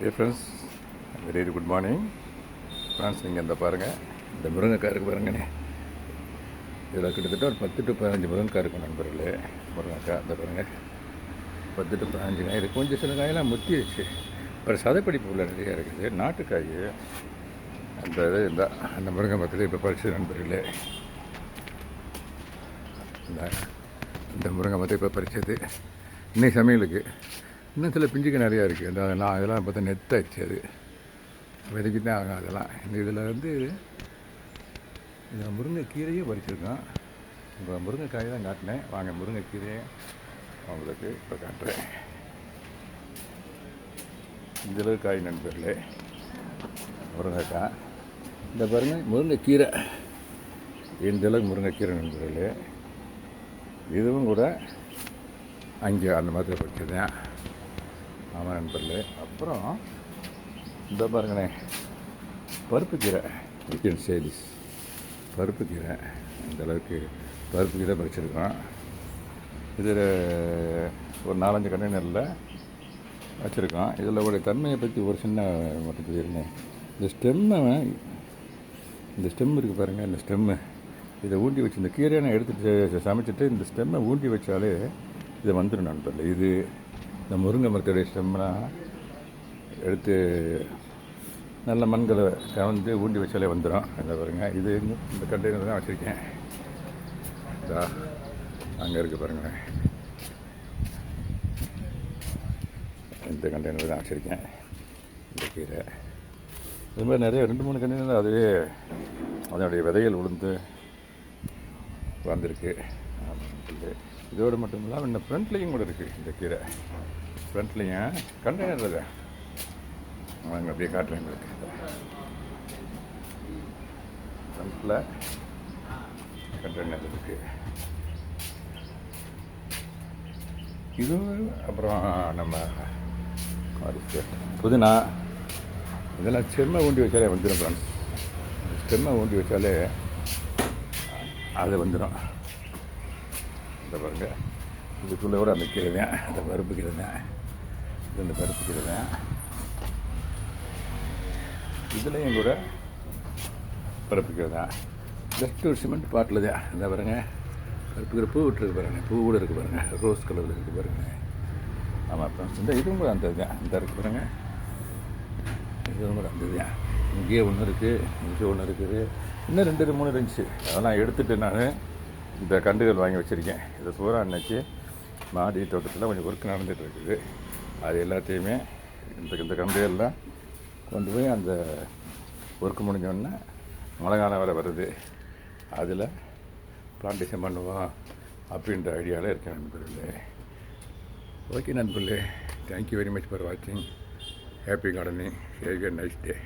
Day friends, very good morning friends. நீங்கள் இந்த பாருங்கள், இந்த முருங்கைக்காய் இருக்குது பாருங்கண்ணே. இதில் கிட்டத்தட்ட ஒரு 10 to 15 முருங்கைக்காய் இருக்கும் நண்பர்களே. முருங்கைக்காய் இந்த பாருங்கள், 10 to 15 காய் இருக்குது. கொஞ்சம் சில காயெல்லாம் முத்திடுச்சு. அப்புறம் சதைப்பிடிப்பு உள்ள நிறையா இருக்குது. நாட்டுக்காய் அந்த இது அந்த முருங்கை மரத்தில் இப்போ பறிச்சு நண்பர்களே. இந்த முருங்கை மரத்தை இப்போ பறிச்சது இன்னைக்கு சமையலுக்கு. இன்னும் சில பிஞ்சுக்கு நிறையா இருக்குது. நான் இதெல்லாம் பார்த்தா நெத்தாச்சு. அது விதைக்கு தான் ஆகும். அதெல்லாம் இந்த இதில் இதில் முருங்கைக்கீரையும் பறிச்சிருக்கோம். இப்போ முருங்கைக்காய் தான் காட்டினேன். வாங்க முருங்கைக்கீரையை உங்களுக்கு இப்போ காட்டுறேன். இந்தளவு காய் நண்பர்களே, முருங்கைக்காய். இந்த பாருங்கள் முருங்கைக்கீரை, இந்தளவுக்கு முருங்கைக்கீரை நண்பர்களே. இதுவும் கூட அங்கே அந்த மாதிரி பறிச்சதேன். ஆமாம் நண்பர்களே. அப்புறம் இந்த பாருங்கண்ணே, பருப்பு கீரை, சிக்கன் சேலிஸ் பருப்பு கீரை. இந்தளவுக்கு பருப்பு கீரை பறிச்சிருக்கோம். இதில் ஒரு 4-5 கண்டெய்னரில் வச்சுருக்கோம். இதில் ஒரு தன்மையை பற்றி ஒரு சின்ன மட்டும் சொல்லியிருந்தேன். இந்த ஸ்டெம் இருக்குது பாருங்கள். இந்த ஸ்டெம்மு இதை ஊண்டி வச்சு, இந்த கீரையை நான் எடுத்துகிட்டு சமைச்சிட்டு இந்த ஸ்டெம்மை ஊண்டி வச்சாலே இதை வந்துடும் நண்பர்கள். இது இந்த முருங்கை மரத்துடைய ஸ்டெம்மெலாம் எடுத்து நல்ல மண்களை கவர்ந்து ஊண்டி வச்சாலே வந்துடும். இந்த பாருங்கள், இது இந்த கண்டெய்னர் தான் வச்சுருக்கேன். இதா அங்கே இருக்குது பாருங்கள், இந்த கண்டெய்னர் தான் வச்சுருக்கேன். இந்த கீரை இது மாதிரி நிறைய 2-3 கண்டெய்னர் அதுவே அதனுடைய விதைகள் உளுந்து வந்திருக்கு. இதோடு மட்டும் இல்லாமல் இந்த ஃப்ரண்ட்லேயும் கூட இருக்குது. இந்த கீரை ஃப்ரண்ட்லேயும் கண்டெய்னர் தான். வாங்க அப்படியே காட்டுறேன் உங்களுக்கு. ஃப்ரண்ட்டில் கண்டெய்னர் இருக்குது. இது அப்புறம் நம்ம புதினா இதெல்லாம் ஸ்டெம்மை ஊண்டி வச்சாலே வந்துடும் ஃப்ரெண்ட்ஸ். ஸ்டெம்மை ஊண்டி வச்சாலே அது வந்துடும். இந்த பாருங்கள், இதுக்குள்ளே கூட அந்த கீரை தான், அந்த பருப்பு கீரை தான். இது இந்த பருப்பு கீரை தான். இதுலேயும் கூட பருப்பு கீரை தான். ஜஸ்ட் ஒரு சிமெண்ட் பாட்டில் தான். இந்த பாருங்கள், பருப்பு கீரை பூ விட்டுருக்கு பாருங்கள். பூ கூட இருக்குது பாருங்கள், ரோஸ் கலரில் இருக்குது பாருங்கள். ஆமாம் ஃப்ரெண்ட்ஸ், இந்த இதுவும் கூட அந்த தான். இந்த இருக்குது பாருங்கள், இதுவும் கூட அந்த தான். இங்கேயே ஒன்று இருக்குது, இங்கே ஒன்று இருக்குது, இன்னும் 2-3 இருந்துச்சு. அதெல்லாம் எடுத்துகிட்டு நான் இந்த கண்டுகள் வாங்கி வச்சுருக்கேன். இதை பூரா அன்றைக்கி மாடி தோட்டத்தில் கொஞ்சம் ஒர்க் நடந்துகிட்டு இருக்குது. அது எல்லாத்தையுமே இந்த கண்டுகள்லாம் கொண்டு போய் அந்த ஒர்க் முடிஞ்சோடனே மழை காலம் வேறு வருது, அதில் பிளான்டேஷன் பண்ணுவோம் அப்படின்ற ஐடியாவில் இருக்கேன் நண்பர்களே. ஓகே நண்பர்களே, தேங்க்யூ வெரி மச் ஃபார் வாட்சிங். Happy gardening. Have a nice day.